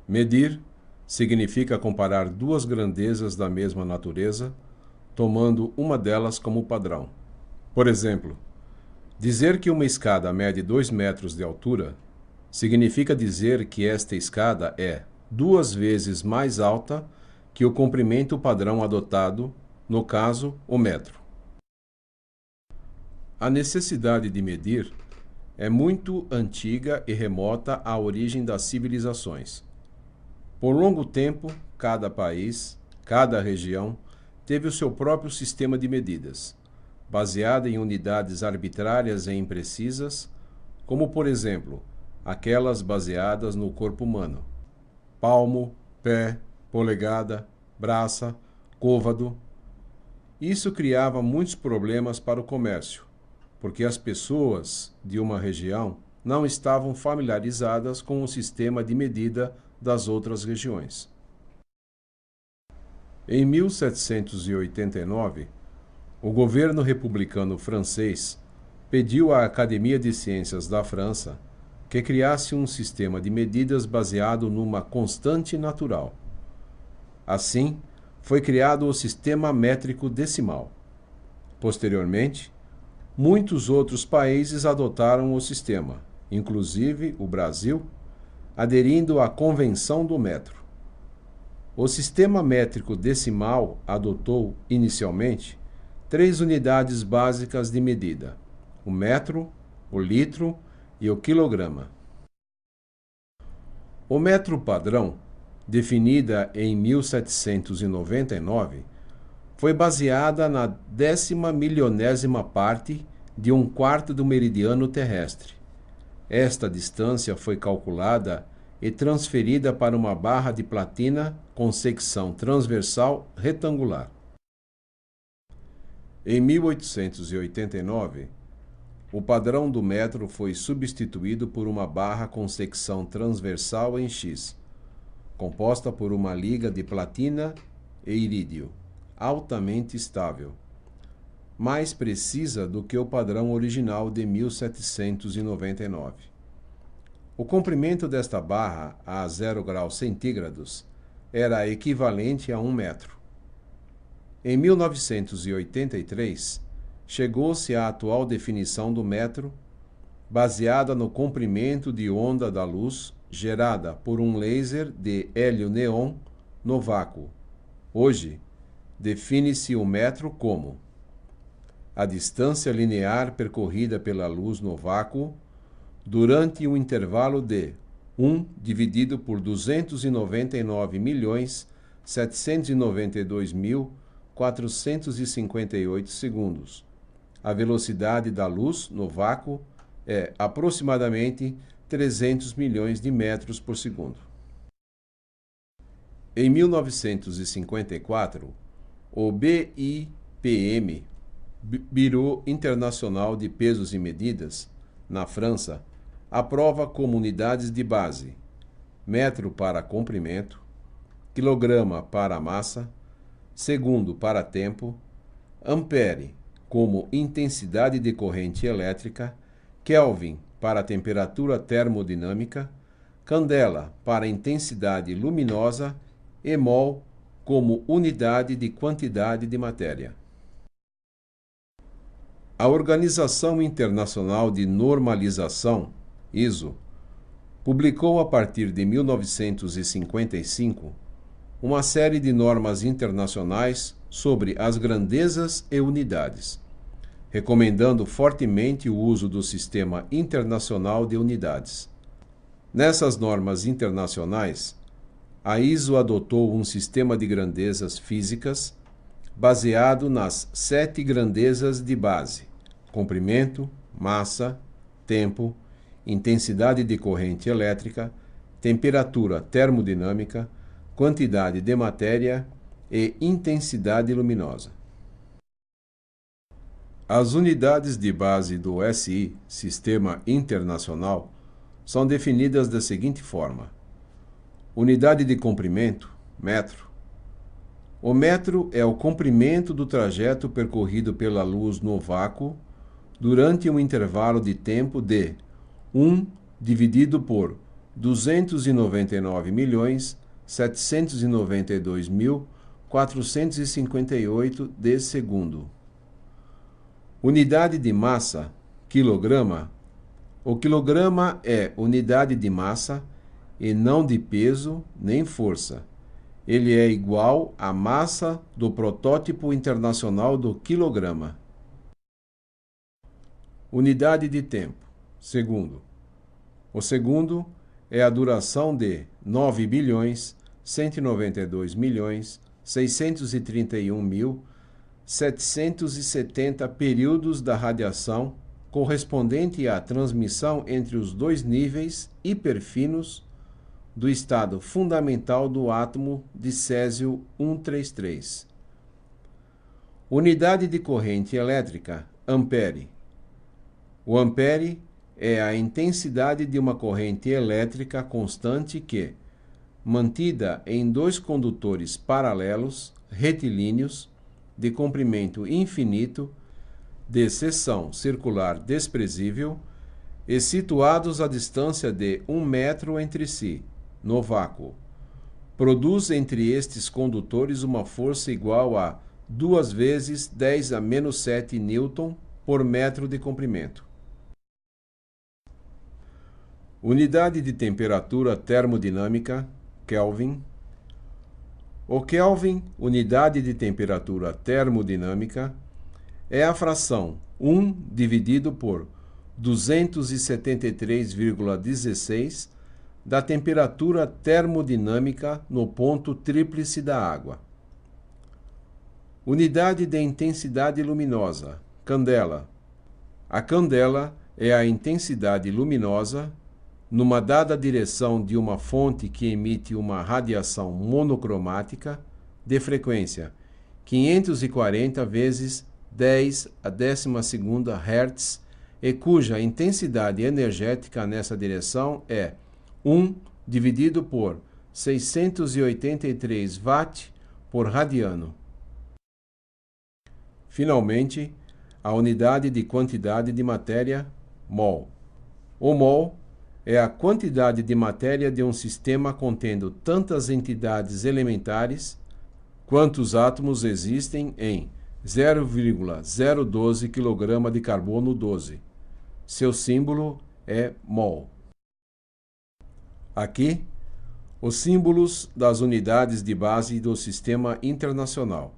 Medir significa comparar duas grandezas da mesma natureza, tomando uma delas como padrão. Por exemplo, dizer que uma escada mede 2 metros de altura significa dizer que esta escada é 2 vezes mais alta que o comprimento padrão adotado, no caso, o metro. A necessidade de medir é muito antiga e remota à origem das civilizações. Por longo tempo, cada país, cada região, teve o seu próprio sistema de medidas, baseado em unidades arbitrárias e imprecisas, como, por exemplo, aquelas baseadas no corpo humano: palmo, pé, polegada, braça, côvado. Isso criava muitos problemas para o comércio, porque as pessoas de uma região não estavam familiarizadas com o sistema de medida das outras regiões. Em 1789, o governo republicano francês pediu à Academia de Ciências da França que criasse um sistema de medidas baseado numa constante natural. Assim, foi criado o sistema métrico decimal. Posteriormente, muitos outros países adotaram o sistema, inclusive o Brasil, aderindo à Convenção do Metro. O sistema métrico decimal adotou, inicialmente, 3 unidades básicas de medida: o metro, o litro e o quilograma. O metro padrão, definida em 1799, foi baseada na 10.000.000ª parte de 1/4 do meridiano terrestre. Esta distância foi calculada e transferida para uma barra de platina com secção transversal retangular. Em 1889, o padrão do metro foi substituído por uma barra com secção transversal em X, composta por uma liga de platina e irídio, altamente estável, mais precisa do que o padrão original de 1799. O comprimento desta barra a 0 graus centígrados era equivalente a 1 metro. Em 1983, chegou-se à atual definição do metro, baseada no comprimento de onda da luz gerada por um laser de hélio-neon no vácuo. Hoje, define-se o metro como a distância linear percorrida pela luz no vácuo durante um intervalo de 1 dividido por 299.792.458 segundos. A velocidade da luz no vácuo é aproximadamente 300 milhões de metros por segundo. Em 1954, o BIPM, Bureau Internacional de Pesos e Medidas, na França, aprova como unidades de base: metro para comprimento, quilograma para massa, segundo para tempo, ampere como intensidade de corrente elétrica, Kelvin para temperatura termodinâmica, candela para intensidade luminosa e mol como unidade de quantidade de matéria. A Organização Internacional de Normalização, ISO, publicou a partir de 1955 uma série de normas internacionais sobre as grandezas e unidades, recomendando fortemente o uso do Sistema Internacional de Unidades. Nessas normas internacionais, a ISO adotou um sistema de grandezas físicas baseado nas 7 grandezas de base: comprimento, massa, tempo, intensidade de corrente elétrica, temperatura termodinâmica, quantidade de matéria e intensidade luminosa. As unidades de base do SI, Sistema Internacional, são definidas da seguinte forma: unidade de comprimento, metro. O metro é o comprimento do trajeto percorrido pela luz no vácuo durante um intervalo de tempo de 1 dividido por 299.792.458 de segundo. Unidade de massa, quilograma. O quilograma é unidade de massa e não de peso nem força. Ele é igual à massa do protótipo internacional do quilograma. Unidade de tempo, segundo. O segundo é a duração de 9.192.631.770 períodos da radiação, correspondente à transmissão entre os dois níveis hiperfinos do estado fundamental do átomo de Césio 133. Unidade de corrente elétrica, ampere. O ampere é a intensidade de uma corrente elétrica constante que, mantida em dois condutores paralelos, retilíneos, de comprimento infinito, de seção circular desprezível, e situados a distância de 1 metro entre si, no vácuo, produz entre estes condutores uma força igual a 2 vezes 10 a menos 7 newton por metro de comprimento. Unidade de temperatura termodinâmica, Kelvin. O Kelvin, unidade de temperatura termodinâmica, é a fração 1 dividido por 273,16 da temperatura termodinâmica no ponto tríplice da água. Unidade de intensidade luminosa, candela. A candela é a intensidade luminosa numa dada direção de uma fonte que emite uma radiação monocromática de frequência 540 vezes 10 a 12ª Hz e cuja intensidade energética nessa direção é 1 dividido por 683 watt por radiano. Finalmente, a unidade de quantidade de matéria, mol. O mol é a quantidade de matéria de um sistema contendo tantas entidades elementares quantos átomos existem em 0,012 kg de carbono 12. Seu símbolo é mol. Aqui, os símbolos das unidades de base do Sistema Internacional.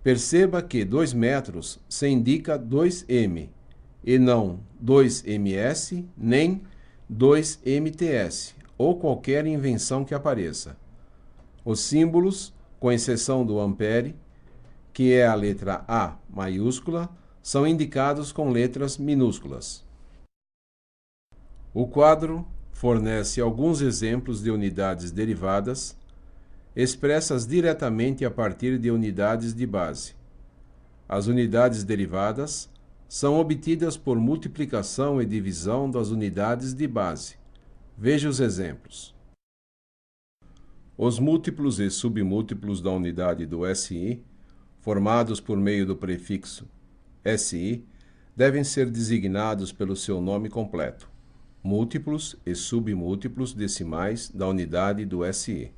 Perceba que 2 metros se indica 2m, e não 2ms, nem 2mts, ou qualquer invenção que apareça. Os símbolos, com exceção do ampere, que é a letra A maiúscula, são indicados com letras minúsculas. O quadro fornece alguns exemplos de unidades derivadas, expressas diretamente a partir de unidades de base. As unidades derivadas são obtidas por multiplicação e divisão das unidades de base. Veja os exemplos. Os múltiplos e submúltiplos da unidade do SI, formados por meio do prefixo SI, devem ser designados pelo seu nome completo: múltiplos e submúltiplos decimais da unidade do SI.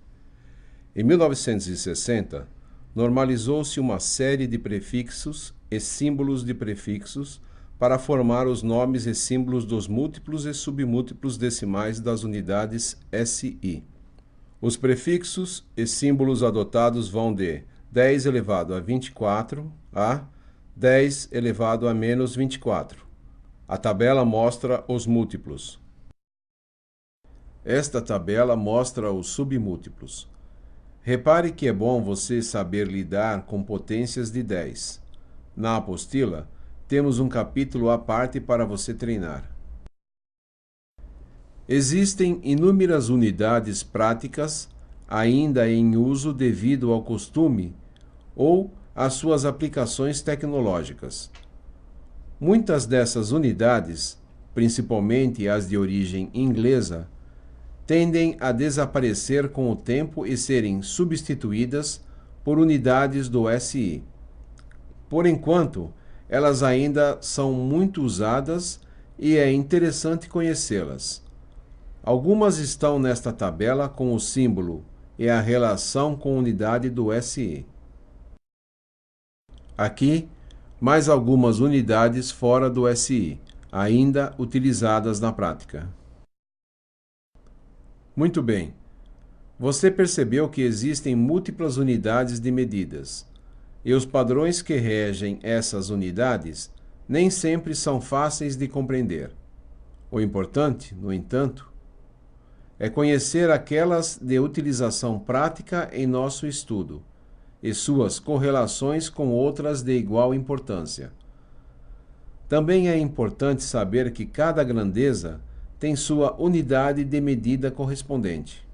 Em 1960, normalizou-se uma série de prefixos e símbolos de prefixos para formar os nomes e símbolos dos múltiplos e submúltiplos decimais das unidades SI. Os prefixos e símbolos adotados vão de 10 elevado a 24 a 10 elevado a menos 24. A tabela mostra os múltiplos. Esta tabela mostra os submúltiplos. Repare que é bom você saber lidar com potências de 10. Na apostila, temos um capítulo à parte para você treinar. Existem inúmeras unidades práticas ainda em uso devido ao costume ou às suas aplicações tecnológicas. Muitas dessas unidades, principalmente as de origem inglesa, tendem a desaparecer com o tempo e serem substituídas por unidades do SI. Por enquanto, elas ainda são muito usadas e é interessante conhecê-las. Algumas estão nesta tabela com o símbolo e a relação com unidade do SI. Aqui, mais algumas unidades fora do SI, ainda utilizadas na prática. Muito bem. Você percebeu que existem múltiplas unidades de medidas, e os padrões que regem essas unidades nem sempre são fáceis de compreender. O importante, no entanto, é conhecer aquelas de utilização prática em nosso estudo e suas correlações com outras de igual importância. Também é importante saber que cada grandeza tem sua unidade de medida correspondente.